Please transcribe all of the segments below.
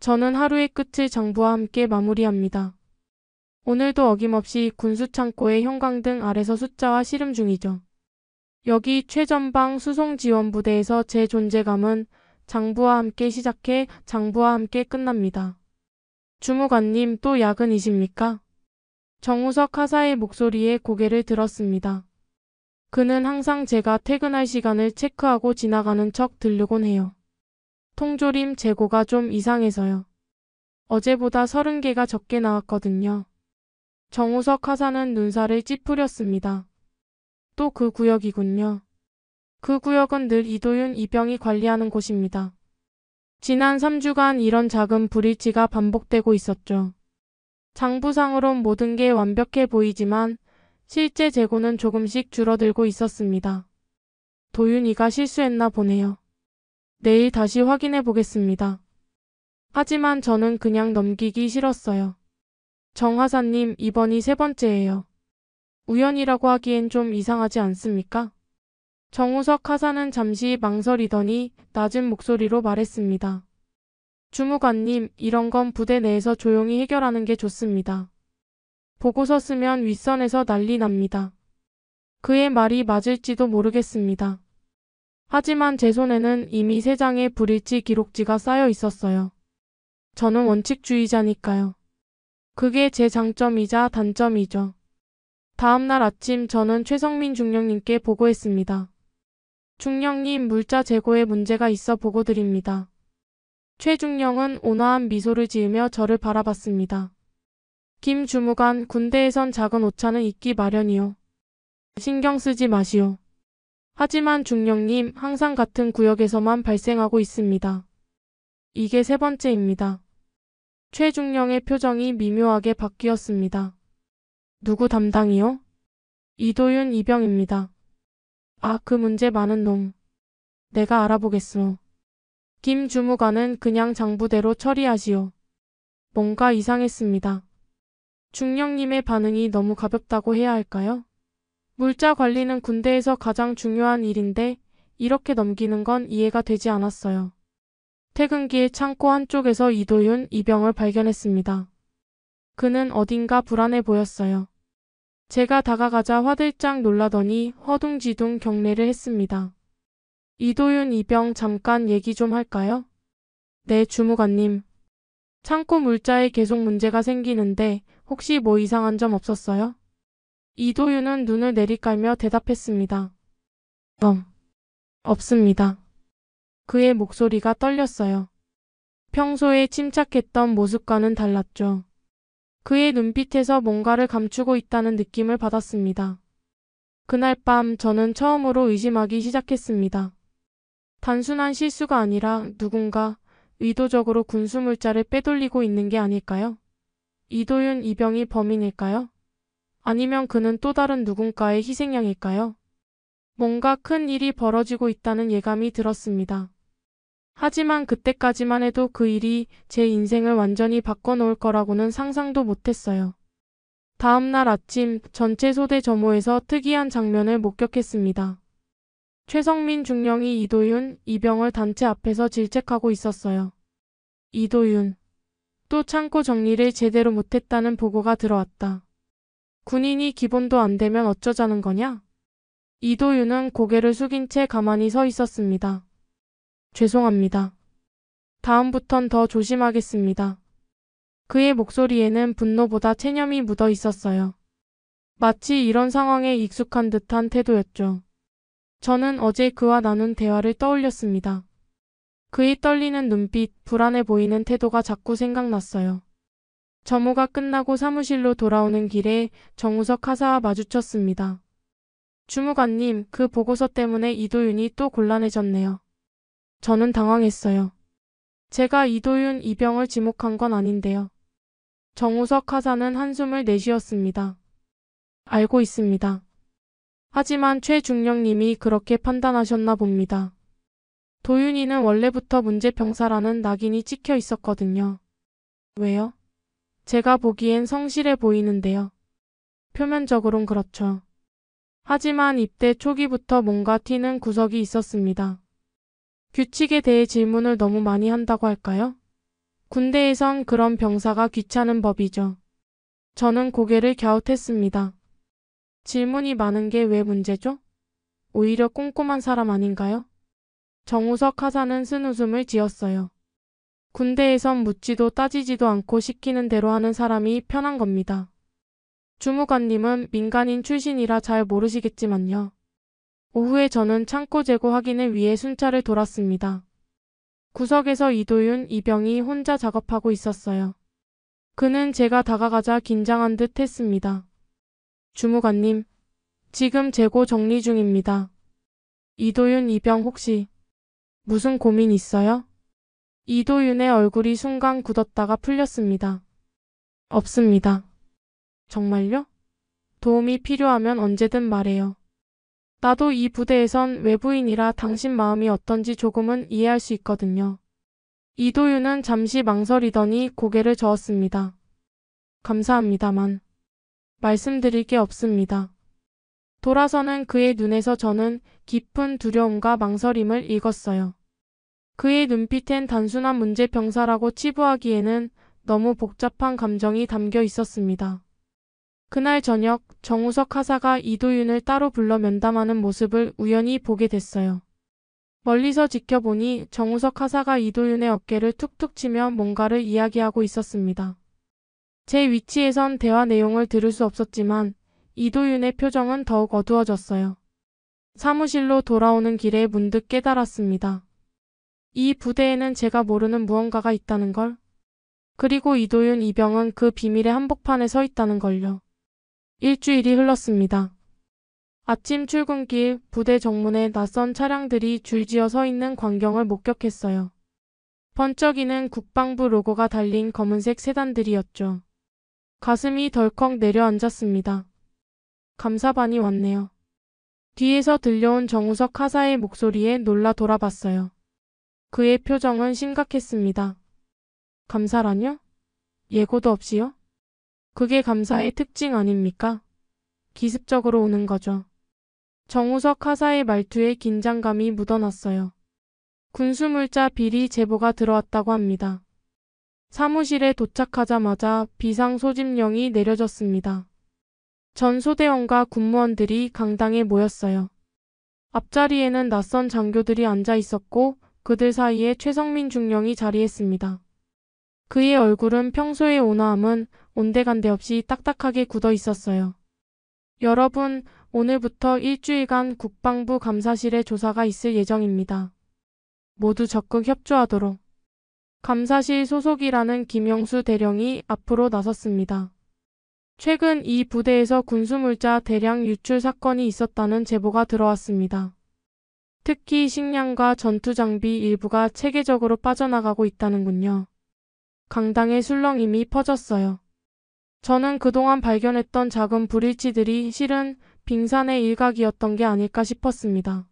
저는 하루의 끝을 장부와 함께 마무리합니다. 오늘도 어김없이 군수창고의 형광등 아래서 숫자와 씨름 중이죠. 여기 최전방 수송지원부대에서 제 존재감은 장부와 함께 시작해 장부와 함께 끝납니다. 주무관님 또 야근이십니까? 정우석 하사의 목소리에 고개를 들었습니다. 그는 항상 제가 퇴근할 시간을 체크하고 지나가는 척 들르곤 해요. 통조림 재고가 좀 이상해서요. 어제보다 30개가 적게 나왔거든요. 정우석 하사는 눈살을 찌푸렸습니다. 또 그 구역이군요. 그 구역은 늘 이도윤 이병이 관리하는 곳입니다. 지난 3주간 이런 작은 불일치가 반복되고 있었죠. 장부상으론 모든 게 완벽해 보이지만 실제 재고는 조금씩 줄어들고 있었습니다. 도윤이가 실수했나 보네요. 내일 다시 확인해 보겠습니다. 하지만 저는 그냥 넘기기 싫었어요. 정 하사님, 이번이 3번째예요. 우연이라고 하기엔 좀 이상하지 않습니까? 정우석 하사는 잠시 망설이더니 낮은 목소리로 말했습니다. 주무관님, 이런 건 부대 내에서 조용히 해결하는 게 좋습니다. 보고서 쓰면 윗선에서 난리 납니다. 그의 말이 맞을지도 모르겠습니다. 하지만 제 손에는 이미 3장의 불일치 기록지가 쌓여 있었어요. 저는 원칙주의자니까요. 그게 제 장점이자 단점이죠. 다음날 아침 저는 최성민 중령님께 보고했습니다. 중령님, 물자 재고에 문제가 있어 보고드립니다. 최 중령은 온화한 미소를 지으며 저를 바라봤습니다. 김 주무관, 군대에선 작은 오차는 있기 마련이요. 신경 쓰지 마시오. 하지만 중령님, 항상 같은 구역에서만 발생하고 있습니다. 이게 3번째입니다. 최 중령의 표정이 미묘하게 바뀌었습니다. 누구 담당이요? 이도윤 이병입니다. 아, 그 문제 많은 놈. 내가 알아보겠소. 김 주무관은 그냥 장부대로 처리하시오. 뭔가 이상했습니다. 중령님의 반응이 너무 가볍다고 해야 할까요? 물자 관리는 군대에서 가장 중요한 일인데 이렇게 넘기는 건 이해가 되지 않았어요. 퇴근길 창고 한쪽에서 이도윤 이병을 발견했습니다. 그는 어딘가 불안해 보였어요. 제가 다가가자 화들짝 놀라더니 허둥지둥 경례를 했습니다. 이도윤 이병, 잠깐 얘기 좀 할까요? 네, 주무관님. 창고 물자에 계속 문제가 생기는데 혹시 뭐 이상한 점 없었어요? 이도윤은 눈을 내리깔며 대답했습니다. 없습니다. 그의 목소리가 떨렸어요. 평소에 침착했던 모습과는 달랐죠. 그의 눈빛에서 뭔가를 감추고 있다는 느낌을 받았습니다. 그날 밤 저는 처음으로 의심하기 시작했습니다. 단순한 실수가 아니라 누군가 의도적으로 군수물자를 빼돌리고 있는 게 아닐까요? 이도윤 이병이 범인일까요? 아니면 그는 또 다른 누군가의 희생양일까요? 뭔가 큰 일이 벌어지고 있다는 예감이 들었습니다. 하지만 그때까지만 해도 그 일이 제 인생을 완전히 바꿔놓을 거라고는 상상도 못했어요. 다음날 아침 전체 소대 점호에서 특이한 장면을 목격했습니다. 최성민 중령이 이도윤, 이병을 단체 앞에서 질책하고 있었어요. 이도윤. 또 창고 정리를 제대로 못했다는 보고가 들어왔다. 군인이 기본도 안 되면 어쩌자는 거냐? 이도윤은 고개를 숙인 채 가만히 서 있었습니다. 죄송합니다. 다음부턴 더 조심하겠습니다. 그의 목소리에는 분노보다 체념이 묻어 있었어요. 마치 이런 상황에 익숙한 듯한 태도였죠. 저는 어제 그와 나눈 대화를 떠올렸습니다. 그의 떨리는 눈빛, 불안해 보이는 태도가 자꾸 생각났어요. 점호가 끝나고 사무실로 돌아오는 길에 정우석 하사와 마주쳤습니다. 주무관님, 그 보고서 때문에 이도윤이 또 곤란해졌네요. 저는 당황했어요. 제가 이도윤 이병을 지목한 건 아닌데요. 정우석 하사는 한숨을 내쉬었습니다. 알고 있습니다. 하지만 최 중령님이 그렇게 판단하셨나 봅니다. 도윤이는 원래부터 문제병사라는 낙인이 찍혀 있었거든요. 왜요? 제가 보기엔 성실해 보이는데요. 표면적으론 그렇죠. 하지만 입대 초기부터 뭔가 튀는 구석이 있었습니다. 규칙에 대해 질문을 너무 많이 한다고 할까요? 군대에선 그런 병사가 귀찮은 법이죠. 저는 고개를 갸웃했습니다. 질문이 많은 게 왜 문제죠? 오히려 꼼꼼한 사람 아닌가요? 정우석 하사는 쓴웃음을 지었어요. 군대에선 묻지도 따지지도 않고 시키는 대로 하는 사람이 편한 겁니다. 주무관님은 민간인 출신이라 잘 모르시겠지만요. 오후에 저는 창고 재고 확인을 위해 순찰을 돌았습니다. 구석에서 이도윤, 이병이 혼자 작업하고 있었어요. 그는 제가 다가가자 긴장한 듯 했습니다. 주무관님, 지금 재고 정리 중입니다. 이도윤, 이병 혹시 무슨 고민 있어요? 이도윤의 얼굴이 순간 굳었다가 풀렸습니다. 없습니다. 정말요? 도움이 필요하면 언제든 말해요. 나도 이 부대에선 외부인이라 당신 마음이 어떤지 조금은 이해할 수 있거든요. 이도윤은 잠시 망설이더니 고개를 저었습니다. 감사합니다만 말씀드릴 게 없습니다. 돌아서는 그의 눈에서 저는 깊은 두려움과 망설임을 읽었어요. 그의 눈빛엔 단순한 문제병사라고 치부하기에는 너무 복잡한 감정이 담겨 있었습니다. 그날 저녁 정우석 하사가 이도윤을 따로 불러 면담하는 모습을 우연히 보게 됐어요. 멀리서 지켜보니 정우석 하사가 이도윤의 어깨를 툭툭 치며 뭔가를 이야기하고 있었습니다. 제 위치에선 대화 내용을 들을 수 없었지만 이도윤의 표정은 더욱 어두워졌어요. 사무실로 돌아오는 길에 문득 깨달았습니다. 이 부대에는 제가 모르는 무언가가 있다는 걸. 그리고 이도윤, 이병은 그 비밀의 한복판에 서 있다는 걸요. 일주일이 흘렀습니다. 아침 출근길 부대 정문에 낯선 차량들이 줄지어 서 있는 광경을 목격했어요. 번쩍이는 국방부 로고가 달린 검은색 세단들이었죠. 가슴이 덜컥 내려앉았습니다. 감사반이 왔네요. 뒤에서 들려온 정우석 하사의 목소리에 놀라 돌아봤어요. 그의 표정은 심각했습니다. 감사라뇨? 예고도 없이요? 그게 감사의 특징 아닙니까? 기습적으로 오는 거죠. 정우석 하사의 말투에 긴장감이 묻어났어요. 군수물자 비리 제보가 들어왔다고 합니다. 사무실에 도착하자마자 비상소집령이 내려졌습니다. 전 소대원과 군무원들이 강당에 모였어요. 앞자리에는 낯선 장교들이 앉아 있었고 그들 사이에 최성민 중령이 자리했습니다. 그의 얼굴은 평소의 온화함은 온데간데 없이 딱딱하게 굳어 있었어요. 여러분, 오늘부터 일주일간 국방부 감사실에 조사가 있을 예정입니다. 모두 적극 협조하도록. 감사실 소속이라는 김영수 대령이 앞으로 나섰습니다. 최근 이 부대에서 군수물자 대량 유출 사건이 있었다는 제보가 들어왔습니다. 특히 식량과 전투장비 일부가 체계적으로 빠져나가고 있다는군요. 강당의 술렁임이 퍼졌어요. 저는 그동안 발견했던 작은 불일치들이 실은 빙산의 일각이었던 게 아닐까 싶었습니다.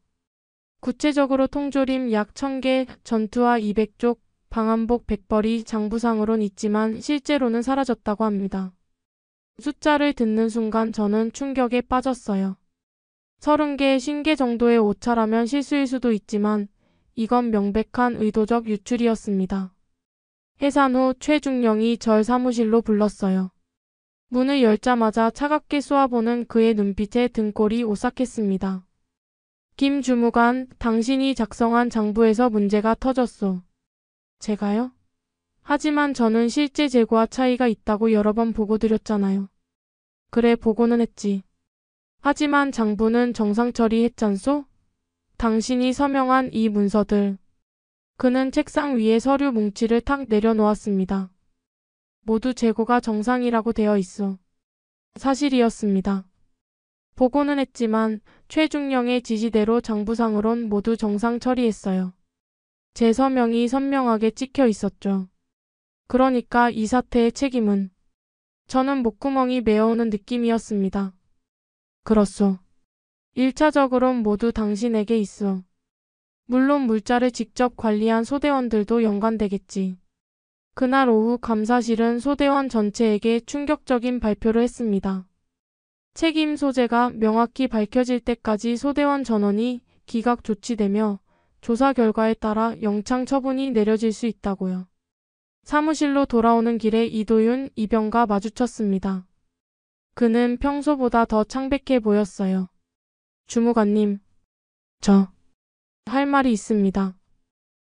구체적으로 통조림 약 1000개, 전투화 200쪽, 방한복 100벌이 장부상으론 있지만 실제로는 사라졌다고 합니다. 숫자를 듣는 순간 저는 충격에 빠졌어요. 30개, 50개 정도의 오차라면 실수일 수도 있지만 이건 명백한 의도적 유출이었습니다. 해산 후 최중령이 절 사무실로 불렀어요. 문을 열자마자 차갑게 쏘아보는 그의 눈빛에 등골이 오싹했습니다. 김 주무관, 당신이 작성한 장부에서 문제가 터졌소. 제가요? 하지만 저는 실제 재고와 차이가 있다고 여러 번 보고드렸잖아요. 그래, 보고는 했지. 하지만 장부는 정상 처리했잖소? 당신이 서명한 이 문서들. 그는 책상 위에 서류 뭉치를 탁 내려놓았습니다. 모두 재고가 정상이라고 되어 있어. 사실이었습니다. 보고는 했지만 최중령의 지시대로 장부상으론 모두 정상 처리했어요. 제 서명이 선명하게 찍혀 있었죠. 그러니까 이 사태의 책임은 저는 목구멍이 메어오는 느낌이었습니다. 그렇소. 1차적으론 모두 당신에게 있어. 물론 물자를 직접 관리한 소대원들도 연관되겠지. 그날 오후 감사실은 소대원 전체에게 충격적인 발표를 했습니다. 책임 소재가 명확히 밝혀질 때까지 소대원 전원이 기각 조치되며 조사 결과에 따라 영창 처분이 내려질 수 있다고요. 사무실로 돌아오는 길에 이도윤, 이병과 마주쳤습니다. 그는 평소보다 더 창백해 보였어요. 주무관님, 저 할 말이 있습니다.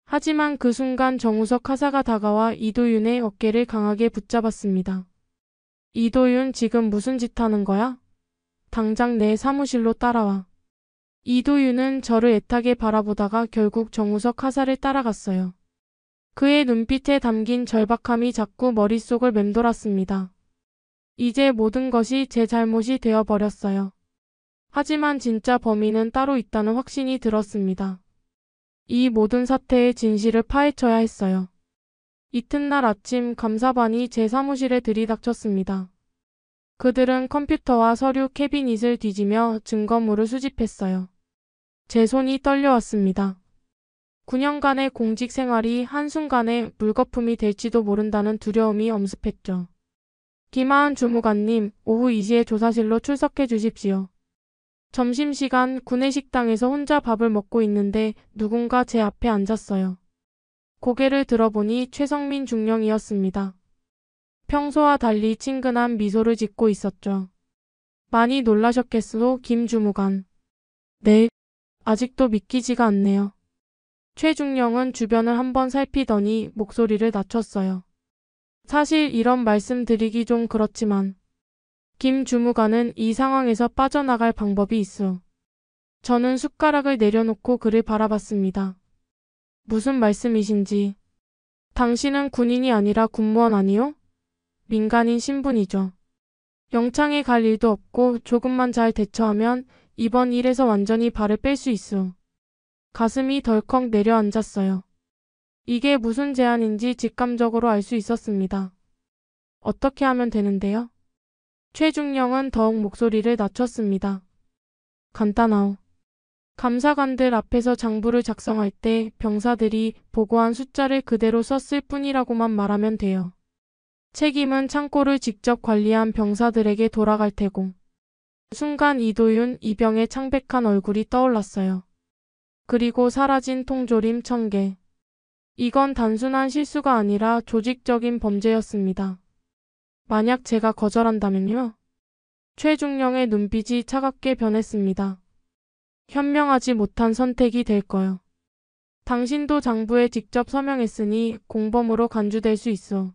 하지만 그 순간 정우석 하사가 다가와 이도윤의 어깨를 강하게 붙잡았습니다. 이도윤, 지금 무슨 짓 하는 거야? 당장 내 사무실로 따라와. 이도윤은 저를 애타게 바라보다가 결국 정우석 하사를 따라갔어요. 그의 눈빛에 담긴 절박함이 자꾸 머릿속을 맴돌았습니다. 이제 모든 것이 제 잘못이 되어버렸어요. 하지만 진짜 범인은 따로 있다는 확신이 들었습니다. 이 모든 사태의 진실을 파헤쳐야 했어요. 이튿날 아침 감사반이 제 사무실에 들이닥쳤습니다. 그들은 컴퓨터와 서류 캐비닛을 뒤지며 증거물을 수집했어요. 제 손이 떨려왔습니다. 9년간의 공직 생활이 한순간에 물거품이 될지도 모른다는 두려움이 엄습했죠. 김하은 주무관님, 오후 2시에 조사실로 출석해 주십시오. 점심시간 구내식당에서 혼자 밥을 먹고 있는데 누군가 제 앞에 앉았어요. 고개를 들어보니 최성민 중령이었습니다. 평소와 달리 친근한 미소를 짓고 있었죠. 많이 놀라셨겠소, 김 주무관. 네, 아직도 믿기지가 않네요. 최 중령은 주변을 한번 살피더니 목소리를 낮췄어요. 사실 이런 말씀 드리기 좀 그렇지만 김 주무관은 이 상황에서 빠져나갈 방법이 있어. 저는 숟가락을 내려놓고 그를 바라봤습니다. 무슨 말씀이신지. 당신은 군인이 아니라 군무원 아니요? 민간인 신분이죠. 영창에 갈 일도 없고 조금만 잘 대처하면 이번 일에서 완전히 발을 뺄 수 있어. 가슴이 덜컥 내려앉았어요. 이게 무슨 제안인지 직감적으로 알 수 있었습니다. 어떻게 하면 되는데요? 최중령은 더욱 목소리를 낮췄습니다. 간단하오. 감사관들 앞에서 장부를 작성할 때 병사들이 보고한 숫자를 그대로 썼을 뿐이라고만 말하면 돼요. 책임은 창고를 직접 관리한 병사들에게 돌아갈 테고. 순간 이도윤, 이병의 창백한 얼굴이 떠올랐어요. 그리고 사라진 통조림 1000개. 이건 단순한 실수가 아니라 조직적인 범죄였습니다. 만약 제가 거절한다면요? 최중령의 눈빛이 차갑게 변했습니다. 현명하지 못한 선택이 될 거요. 당신도 장부에 직접 서명했으니 공범으로 간주될 수 있어.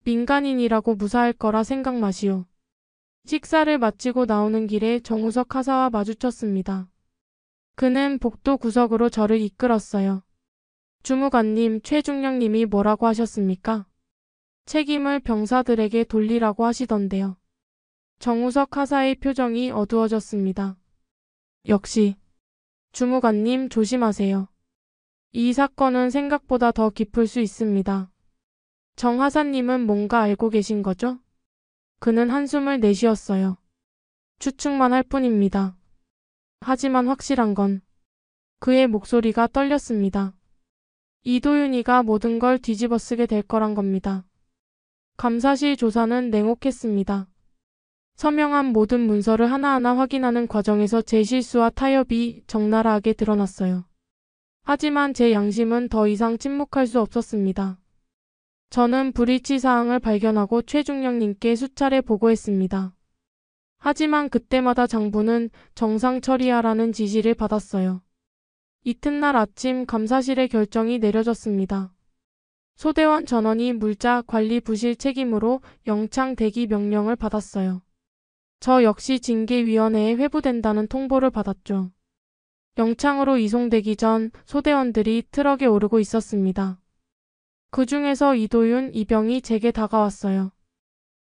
민간인이라고 무사할 거라 생각 마시오. 식사를 마치고 나오는 길에 정우석 하사와 마주쳤습니다. 그는 복도 구석으로 저를 이끌었어요. 주무관님, 최중령님이 뭐라고 하셨습니까? 책임을 병사들에게 돌리라고 하시던데요. 정우석 하사의 표정이 어두워졌습니다. 역시. 주무관님, 조심하세요. 이 사건은 생각보다 더 깊을 수 있습니다. 정 하사님은 뭔가 알고 계신 거죠? 그는 한숨을 내쉬었어요. 추측만 할 뿐입니다. 하지만 확실한 건 그의 목소리가 떨렸습니다. 이도윤이가 모든 걸 뒤집어쓰게 될 거란 겁니다. 감사실 조사는 냉혹했습니다. 서명한 모든 문서를 하나하나 확인하는 과정에서 제 실수와 타협이 적나라하게 드러났어요. 하지만 제 양심은 더 이상 침묵할 수 없었습니다. 저는 불일치 사항을 발견하고 최중령님께 수차례 보고했습니다. 하지만 그때마다 장부는 정상 처리하라는 지시를 받았어요. 이튿날 아침 감사실의 결정이 내려졌습니다. 소대원 전원이 물자 관리 부실 책임으로 영창 대기 명령을 받았어요. 저 역시 징계위원회에 회부된다는 통보를 받았죠. 영창으로 이송되기 전 소대원들이 트럭에 오르고 있었습니다. 그 중에서 이도윤, 이병이 제게 다가왔어요.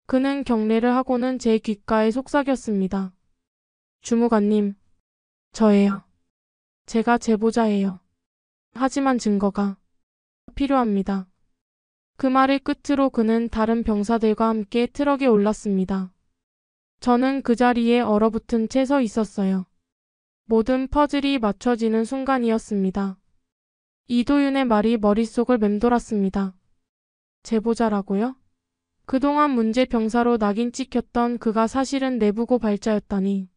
그는 경례를 하고는 제 귓가에 속삭였습니다. 주무관님, 저예요. 제가 제보자예요. 하지만 증거가 필요합니다. 그 말을 끝으로 그는 다른 병사들과 함께 트럭에 올랐습니다. 저는 그 자리에 얼어붙은 채 서 있었어요. 모든 퍼즐이 맞춰지는 순간이었습니다. 이도윤의 말이 머릿속을 맴돌았습니다. 제보자라고요? 그동안 문제 병사로 낙인 찍혔던 그가 사실은 내부 고발자였다니.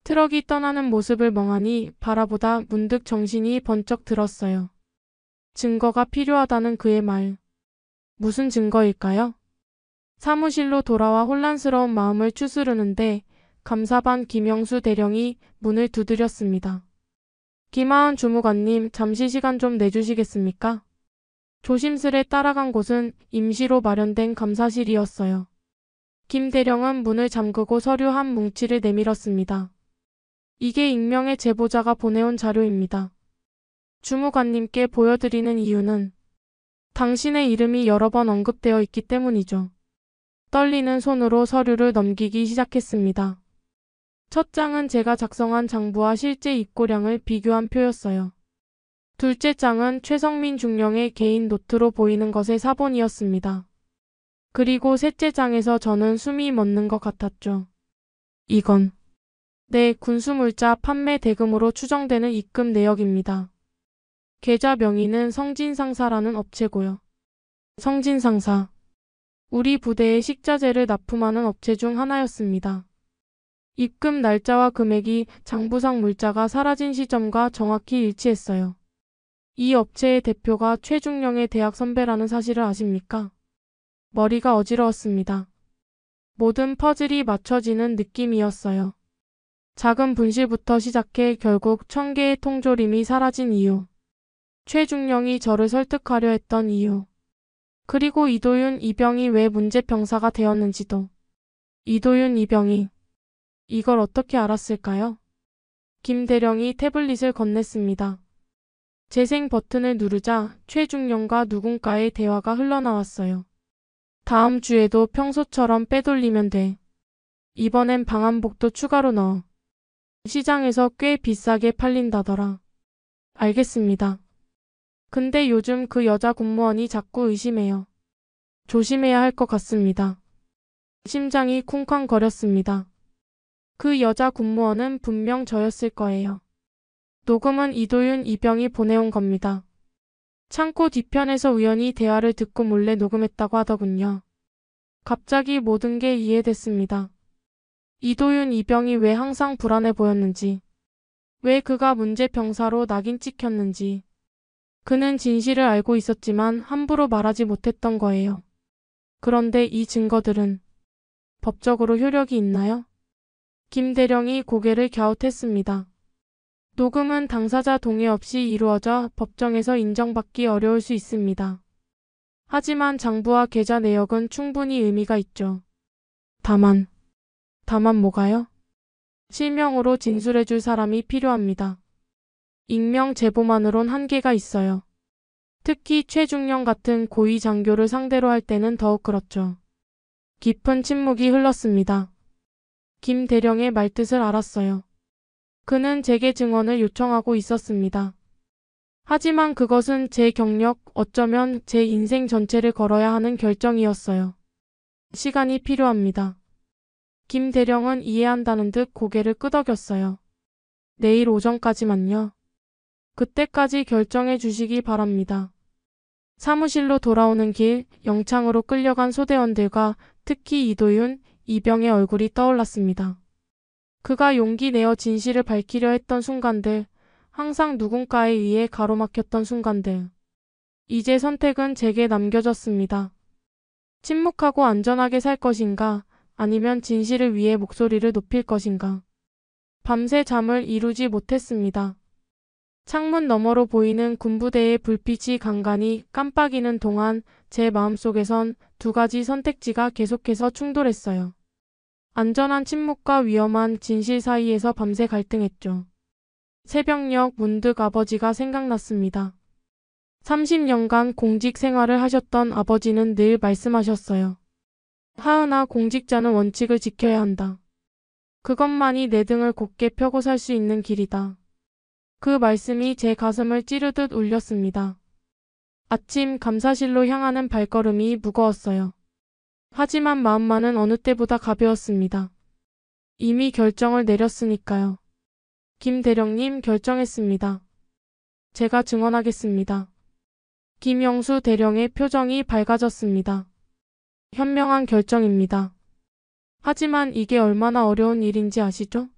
트럭이 떠나는 모습을 멍하니 바라보다 문득 정신이 번쩍 들었어요. 증거가 필요하다는 그의 말. 무슨 증거일까요? 사무실로 돌아와 혼란스러운 마음을 추스르는데 감사반 김영수 대령이 문을 두드렸습니다. 김하은 주무관님, 잠시 시간 좀 내주시겠습니까? 조심스레 따라간 곳은 임시로 마련된 감사실이었어요. 김 대령은 문을 잠그고 서류 한 뭉치를 내밀었습니다. 이게 익명의 제보자가 보내온 자료입니다. 주무관님께 보여드리는 이유는 당신의 이름이 여러 번 언급되어 있기 때문이죠. 떨리는 손으로 서류를 넘기기 시작했습니다. 첫 장은 제가 작성한 장부와 실제 입고량을 비교한 표였어요. 둘째 장은 최성민 중령의 개인 노트로 보이는 것의 사본이었습니다. 그리고 셋째 장에서 저는 숨이 멎는 것 같았죠. 이건 네, 군수물자 판매 대금으로 추정되는 입금 내역입니다. 계좌 명의는 성진상사라는 업체고요. 성진상사. 우리 부대에 식자재를 납품하는 업체 중 하나였습니다. 입금 날짜와 금액이 장부상 물자가 사라진 시점과 정확히 일치했어요. 이 업체의 대표가 최중령의 대학 선배라는 사실을 아십니까? 머리가 어지러웠습니다. 모든 퍼즐이 맞춰지는 느낌이었어요. 작은 분실부터 시작해 결국 1000개의 통조림이 사라진 이유. 최중령이 저를 설득하려 했던 이유. 그리고 이도윤 이병이 왜 문제병사가 되었는지도. 이도윤 이병이 이걸 어떻게 알았을까요? 김 대령이 태블릿을 건넸습니다. 재생 버튼을 누르자 최중령과 누군가의 대화가 흘러나왔어요. 다음 주에도 평소처럼 빼돌리면 돼. 이번엔 방한복도 추가로 넣어. 시장에서 꽤 비싸게 팔린다더라. 알겠습니다. 근데 요즘 그 여자 공무원이 자꾸 의심해요. 조심해야 할 것 같습니다. 심장이 쿵쾅거렸습니다. 그 여자 공무원은 분명 저였을 거예요. 녹음은 이도윤 이병이 보내온 겁니다. 창고 뒤편에서 우연히 대화를 듣고 몰래 녹음했다고 하더군요. 갑자기 모든 게 이해됐습니다. 이도윤 이병이 왜 항상 불안해 보였는지, 왜 그가 문제병사로 낙인 찍혔는지. 그는 진실을 알고 있었지만 함부로 말하지 못했던 거예요. 그런데 이 증거들은 법적으로 효력이 있나요? 김 대령이 고개를 갸웃했습니다. 녹음은 당사자 동의 없이 이루어져 법정에서 인정받기 어려울 수 있습니다. 하지만 장부와 계좌 내역은 충분히 의미가 있죠. 다만 뭐가요? 실명으로 진술해줄 사람이 필요합니다. 익명 제보만으론 한계가 있어요. 특히 최중령 같은 고위 장교를 상대로 할 때는 더욱 그렇죠. 깊은 침묵이 흘렀습니다. 김 대령의 말뜻을 알았어요. 그는 제게 증언을 요청하고 있었습니다. 하지만 그것은 제 경력, 어쩌면 제 인생 전체를 걸어야 하는 결정이었어요. 시간이 필요합니다. 김 대령은 이해한다는 듯 고개를 끄덕였어요. 내일 오전까지만요. 그때까지 결정해 주시기 바랍니다. 사무실로 돌아오는 길 영창으로 끌려간 소대원들과 특히 이도윤, 이병의 얼굴이 떠올랐습니다. 그가 용기 내어 진실을 밝히려 했던 순간들, 항상 누군가에 의해 가로막혔던 순간들. 이제 선택은 제게 남겨졌습니다. 침묵하고 안전하게 살 것인가, 아니면 진실을 위해 목소리를 높일 것인가. 밤새 잠을 이루지 못했습니다. 창문 너머로 보이는 군부대의 불빛이 간간히 깜빡이는 동안 제 마음속에선 두 가지 선택지가 계속해서 충돌했어요. 안전한 침묵과 위험한 진실 사이에서 밤새 갈등했죠. 새벽녘 문득 아버지가 생각났습니다. 30년간 공직 생활을 하셨던 아버지는 늘 말씀하셨어요. 하은아, 공직자는 원칙을 지켜야 한다. 그것만이 내 등을 곧게 펴고 살 수 있는 길이다. 그 말씀이 제 가슴을 찌르듯 울렸습니다. 아침 감사실로 향하는 발걸음이 무거웠어요. 하지만 마음만은 어느 때보다 가벼웠습니다. 이미 결정을 내렸으니까요. 김 대령님, 결정했습니다. 제가 증언하겠습니다. 김영수 대령의 표정이 밝아졌습니다. 현명한 결정입니다. 하지만 이게 얼마나 어려운 일인지 아시죠?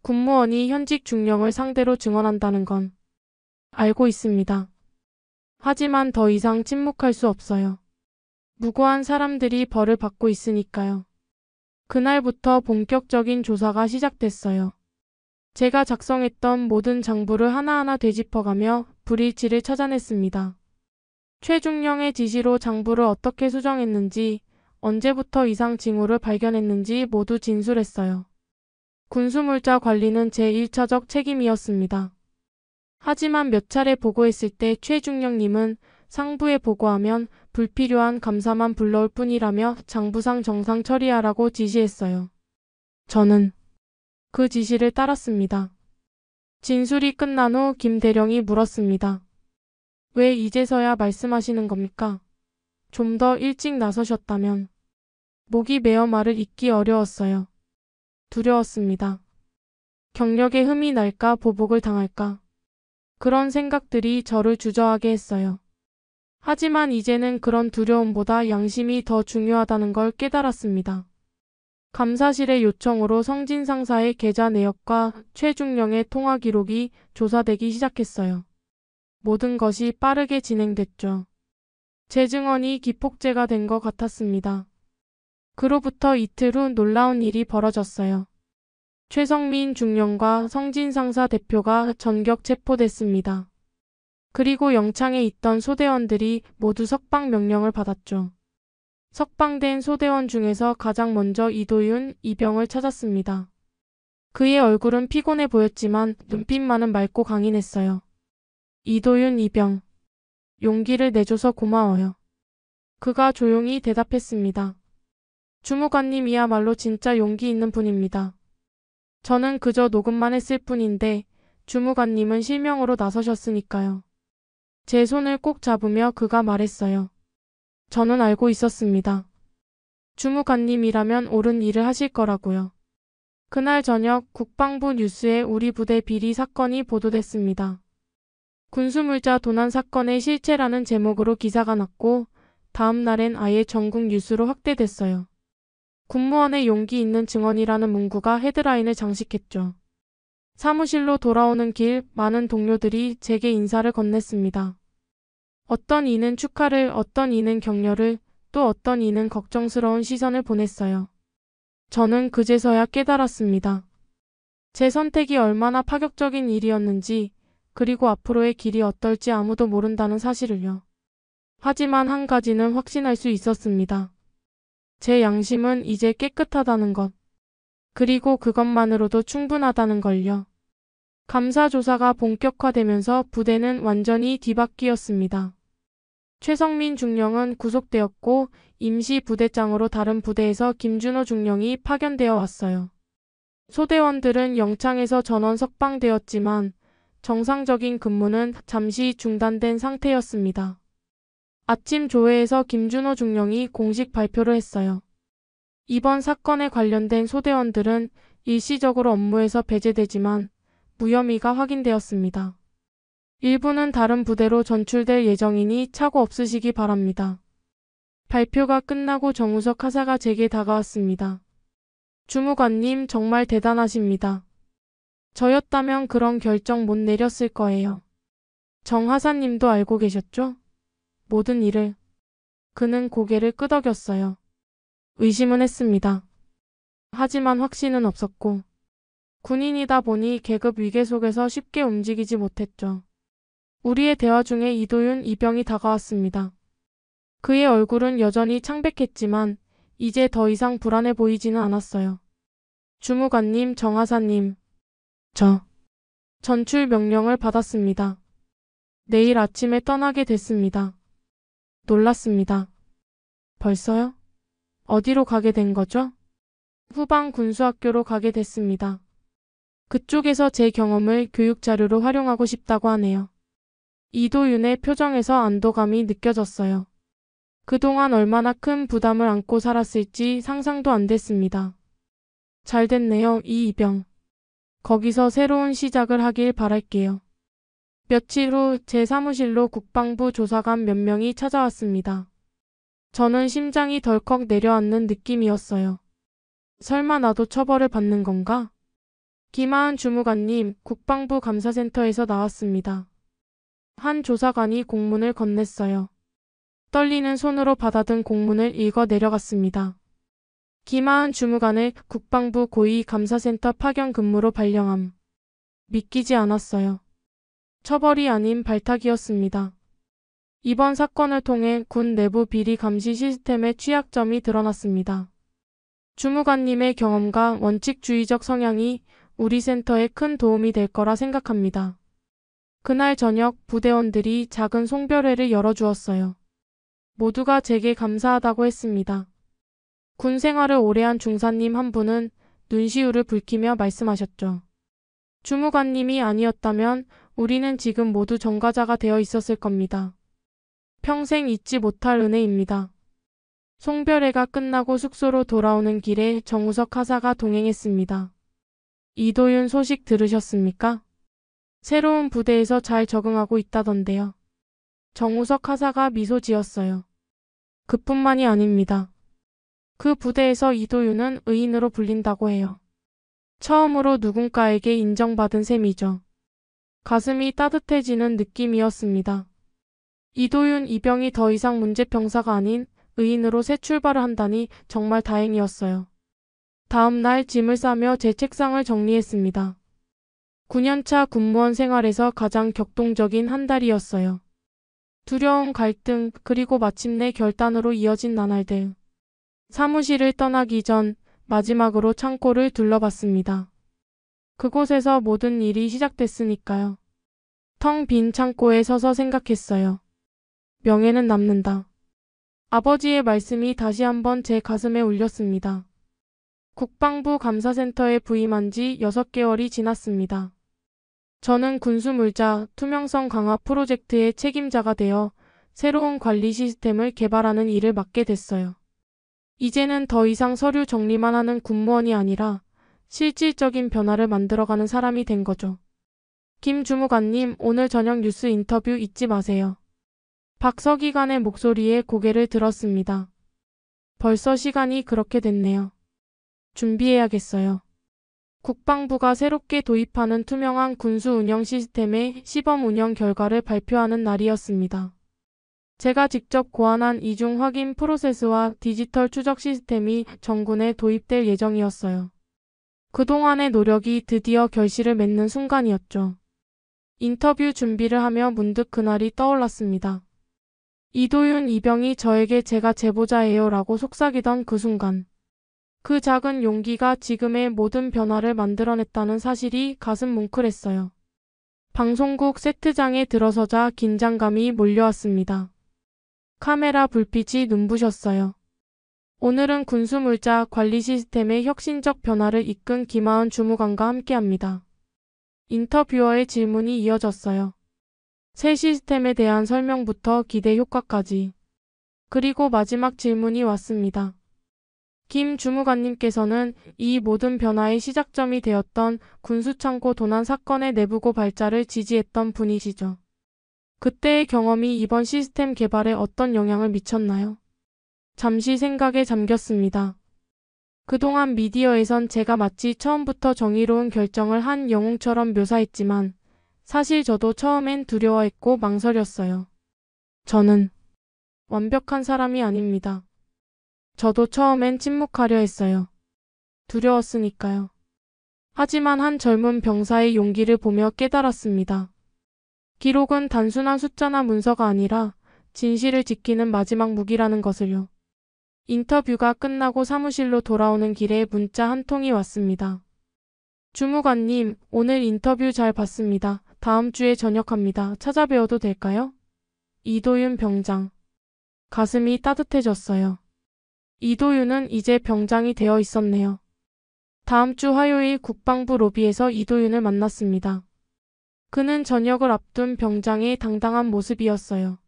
군무원이 현직 중령을 상대로 증언한다는 건 알고 있습니다. 하지만 더 이상 침묵할 수 없어요. 무고한 사람들이 벌을 받고 있으니까요. 그날부터 본격적인 조사가 시작됐어요. 제가 작성했던 모든 장부를 하나하나 되짚어가며 불일치를 찾아냈습니다. 최중령의 지시로 장부를 어떻게 수정했는지, 언제부터 이상 징후를 발견했는지 모두 진술했어요. 군수물자 관리는 제 1차적 책임이었습니다. 하지만 몇 차례 보고했을 때 최중령님은 상부에 보고하면 불필요한 감사만 불러올 뿐이라며 장부상 정상 처리하라고 지시했어요. 저는 그 지시를 따랐습니다. 진술이 끝난 후 김 대령이 물었습니다. 왜 이제서야 말씀하시는 겁니까? 좀 더 일찍 나서셨다면. 목이 메어 말을 잇기 어려웠어요. 두려웠습니다. 경력에 흠이 날까 보복을 당할까. 그런 생각들이 저를 주저하게 했어요. 하지만 이제는 그런 두려움보다 양심이 더 중요하다는 걸 깨달았습니다. 감사실의 요청으로 성진상사의 계좌 내역과 최중령의 통화 기록이 조사되기 시작했어요. 모든 것이 빠르게 진행됐죠. 제 증언이 기폭제가 된 것 같았습니다. 그로부터 이틀 후 놀라운 일이 벌어졌어요. 최성민 중령과 성진상사 대표가 전격 체포됐습니다. 그리고 영창에 있던 소대원들이 모두 석방 명령을 받았죠. 석방된 소대원 중에서 가장 먼저 이도윤, 이병을 찾았습니다. 그의 얼굴은 피곤해 보였지만 눈빛만은 맑고 강인했어요. 이도윤, 이병. 용기를 내줘서 고마워요. 그가 조용히 대답했습니다. 주무관님이야말로 진짜 용기 있는 분입니다. 저는 그저 녹음만 했을 뿐인데 주무관님은 실명으로 나서셨으니까요. 제 손을 꼭 잡으며 그가 말했어요. 저는 알고 있었습니다. 주무관님이라면 옳은 일을 하실 거라고요. 그날 저녁 국방부 뉴스에 우리 부대 비리 사건이 보도됐습니다. 군수물자 도난 사건의 실체라는 제목으로 기사가 났고 다음 날엔 아예 전국 뉴스로 확대됐어요. 군무원의 용기 있는 증언이라는 문구가 헤드라인을 장식했죠. 사무실로 돌아오는 길 많은 동료들이 제게 인사를 건넸습니다. 어떤 이는 축하를, 어떤 이는 격려를, 또 어떤 이는 걱정스러운 시선을 보냈어요. 저는 그제서야 깨달았습니다. 제 선택이 얼마나 파격적인 일이었는지, 그리고 앞으로의 길이 어떨지 아무도 모른다는 사실을요. 하지만 한 가지는 확신할 수 있었습니다. 제 양심은 이제 깨끗하다는 것. 그리고 그것만으로도 충분하다는 걸요. 감사 조사가 본격화되면서 부대는 완전히 뒤바뀌었습니다. 최성민 중령은 구속되었고 임시 부대장으로 다른 부대에서 김준호 중령이 파견되어 왔어요. 소대원들은 영창에서 전원 석방되었지만 정상적인 근무는 잠시 중단된 상태였습니다. 아침 조회에서 김준호 중령이 공식 발표를 했어요. 이번 사건에 관련된 소대원들은 일시적으로 업무에서 배제되지만 무혐의가 확인되었습니다. 일부는 다른 부대로 전출될 예정이니 착오 없으시기 바랍니다. 발표가 끝나고 정우석 하사가 제게 다가왔습니다. 주무관님 정말 대단하십니다. 저였다면 그런 결정 못 내렸을 거예요. 정 하사님도 알고 계셨죠? 모든 일을. 그는 고개를 끄덕였어요. 의심은 했습니다. 하지만 확신은 없었고 군인이다 보니 계급 위계 속에서 쉽게 움직이지 못했죠. 우리의 대화 중에 이도윤, 이병이 다가왔습니다. 그의 얼굴은 여전히 창백했지만 이제 더 이상 불안해 보이지는 않았어요. 주무관님, 정하사님. 저 전출 명령을 받았습니다. 내일 아침에 떠나게 됐습니다. 놀랐습니다. 벌써요? 어디로 가게 된 거죠? 후방 군수학교로 가게 됐습니다. 그쪽에서 제 경험을 교육자료로 활용하고 싶다고 하네요. 이도윤의 표정에서 안도감이 느껴졌어요. 그동안 얼마나 큰 부담을 안고 살았을지 상상도 안 됐습니다. 잘 됐네요, 이병. 거기서 새로운 시작을 하길 바랄게요. 며칠 후 제 사무실로 국방부 조사관 몇 명이 찾아왔습니다. 저는 심장이 덜컥 내려앉는 느낌이었어요. 설마 나도 처벌을 받는 건가? 김하은 주무관님, 국방부 감사센터에서 나왔습니다. 한 조사관이 공문을 건넸어요. 떨리는 손으로 받아든 공문을 읽어 내려갔습니다. 김하은 주무관을 국방부 고위감사센터 파견 근무로 발령함. 믿기지 않았어요. 처벌이 아닌 발탁이었습니다. 이번 사건을 통해 군 내부 비리 감시 시스템의 취약점이 드러났습니다. 주무관님의 경험과 원칙주의적 성향이 우리 센터에 큰 도움이 될 거라 생각합니다. 그날 저녁 부대원들이 작은 송별회를 열어주었어요. 모두가 제게 감사하다고 했습니다. 군 생활을 오래한 중사님 한 분은 눈시울을 붉히며 말씀하셨죠. 주무관님이 아니었다면 우리는 지금 모두 전과자가 되어 있었을 겁니다. 평생 잊지 못할 은혜입니다. 송별회가 끝나고 숙소로 돌아오는 길에 정우석 하사가 동행했습니다. 이도윤 소식 들으셨습니까? 새로운 부대에서 잘 적응하고 있다던데요. 정우석 하사가 미소 지었어요. 그뿐만이 아닙니다. 그 부대에서 이도윤은 의인으로 불린다고 해요. 처음으로 누군가에게 인정받은 셈이죠. 가슴이 따뜻해지는 느낌이었습니다. 이도윤 이병이 더 이상 문제병사가 아닌 의인으로 새 출발을 한다니 정말 다행이었어요. 다음 날 짐을 싸며 제 책상을 정리했습니다. 9년차 군무원 생활에서 가장 격동적인 한 달이었어요. 두려움, 갈등, 그리고 마침내 결단으로 이어진 나날들. 사무실을 떠나기 전 마지막으로 창고를 둘러봤습니다. 그곳에서 모든 일이 시작됐으니까요. 텅 빈 창고에 서서 생각했어요. 명예는 남는다. 아버지의 말씀이 다시 한번 제 가슴에 울렸습니다. 국방부 감사센터에 부임한 지 6개월이 지났습니다. 저는 군수물자 투명성 강화 프로젝트의 책임자가 되어 새로운 관리 시스템을 개발하는 일을 맡게 됐어요. 이제는 더 이상 서류 정리만 하는 군무원이 아니라 실질적인 변화를 만들어가는 사람이 된 거죠. 김 주무관님, 오늘 저녁 뉴스 인터뷰 잊지 마세요. 박 서기관의 목소리에 고개를 들었습니다. 벌써 시간이 그렇게 됐네요. 준비해야겠어요. 국방부가 새롭게 도입하는 투명한 군수 운영 시스템의 시범 운영 결과를 발표하는 날이었습니다. 제가 직접 고안한 이중 확인 프로세스와 디지털 추적 시스템이 전군에 도입될 예정이었어요. 그동안의 노력이 드디어 결실을 맺는 순간이었죠. 인터뷰 준비를 하며 문득 그날이 떠올랐습니다. 이도윤 이병이 저에게 제가 제보자예요 라고 속삭이던 그 순간. 그 작은 용기가 지금의 모든 변화를 만들어냈다는 사실이 가슴 뭉클했어요. 방송국 세트장에 들어서자 긴장감이 몰려왔습니다. 카메라 불빛이 눈부셨어요. 오늘은 군수물자 관리 시스템의 혁신적 변화를 이끈 김하은 주무관과 함께합니다. 인터뷰어의 질문이 이어졌어요. 새 시스템에 대한 설명부터 기대 효과까지. 그리고 마지막 질문이 왔습니다. 김 주무관님께서는 이 모든 변화의 시작점이 되었던 군수창고 도난 사건의 내부 고발자를 지지했던 분이시죠. 그때의 경험이 이번 시스템 개발에 어떤 영향을 미쳤나요? 잠시 생각에 잠겼습니다. 그동안 미디어에선 제가 마치 처음부터 정의로운 결정을 한 영웅처럼 묘사했지만 사실 저도 처음엔 두려워했고 망설였어요. 저는 완벽한 사람이 아닙니다. 저도 처음엔 침묵하려 했어요. 두려웠으니까요. 하지만 한 젊은 병사의 용기를 보며 깨달았습니다. 기록은 단순한 숫자나 문서가 아니라 진실을 지키는 마지막 무기라는 것을요. 인터뷰가 끝나고 사무실로 돌아오는 길에 문자 한 통이 왔습니다. 주무관님, 오늘 인터뷰 잘 봤습니다. 다음 주에 전역합니다. 찾아뵈어도 될까요? 이도윤 병장. 가슴이 따뜻해졌어요. 이도윤은 이제 병장이 되어 있었네요. 다음 주 화요일 국방부 로비에서 이도윤을 만났습니다. 그는 전역을 앞둔 병장의 당당한 모습이었어요.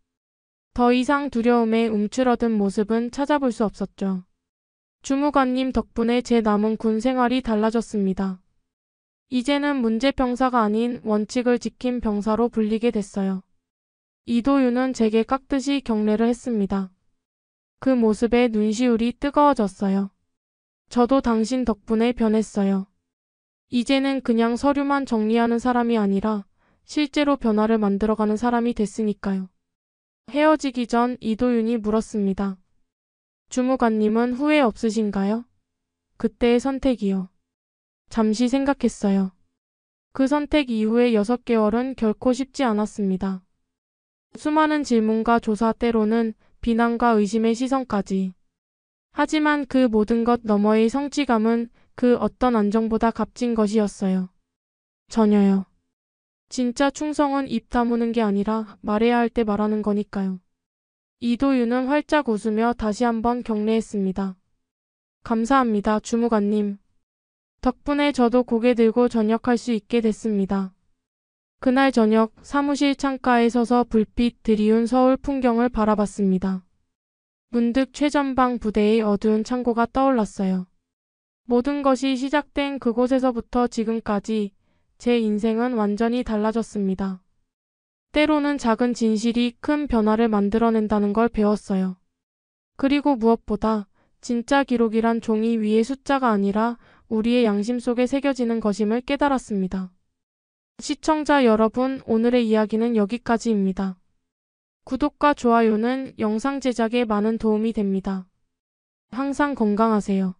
더 이상 두려움에 움츠러든 모습은 찾아볼 수 없었죠. 주무관님 덕분에 제 남은 군 생활이 달라졌습니다. 이제는 문제병사가 아닌 원칙을 지킨 병사로 불리게 됐어요. 이도윤은 제게 깍듯이 경례를 했습니다. 그 모습에 눈시울이 뜨거워졌어요. 저도 당신 덕분에 변했어요. 이제는 그냥 서류만 정리하는 사람이 아니라 실제로 변화를 만들어가는 사람이 됐으니까요. 헤어지기 전 이도윤이 물었습니다. 주무관님은 후회 없으신가요? 그때의 선택이요. 잠시 생각했어요. 그 선택 이후의 6개월은 결코 쉽지 않았습니다. 수많은 질문과 조사, 때로는 비난과 의심의 시선까지. 하지만 그 모든 것 너머의 성취감은 그 어떤 안정보다 값진 것이었어요. 전혀요. 진짜 충성은 입 다무는 게 아니라 말해야 할 때 말하는 거니까요. 이도윤은 활짝 웃으며 다시 한번 경례했습니다. 감사합니다, 주무관님. 덕분에 저도 고개 들고 전역할 수 있게 됐습니다. 그날 저녁 사무실 창가에 서서 불빛 드리운 서울 풍경을 바라봤습니다. 문득 최전방 부대의 어두운 창고가 떠올랐어요. 모든 것이 시작된 그곳에서부터 지금까지 제 인생은 완전히 달라졌습니다. 때로는 작은 진실이 큰 변화를 만들어낸다는 걸 배웠어요. 그리고 무엇보다 진짜 기록이란 종이 위의 숫자가 아니라 우리의 양심 속에 새겨지는 것임을 깨달았습니다. 시청자 여러분, 오늘의 이야기는 여기까지입니다. 구독과 좋아요는 영상 제작에 많은 도움이 됩니다. 항상 건강하세요.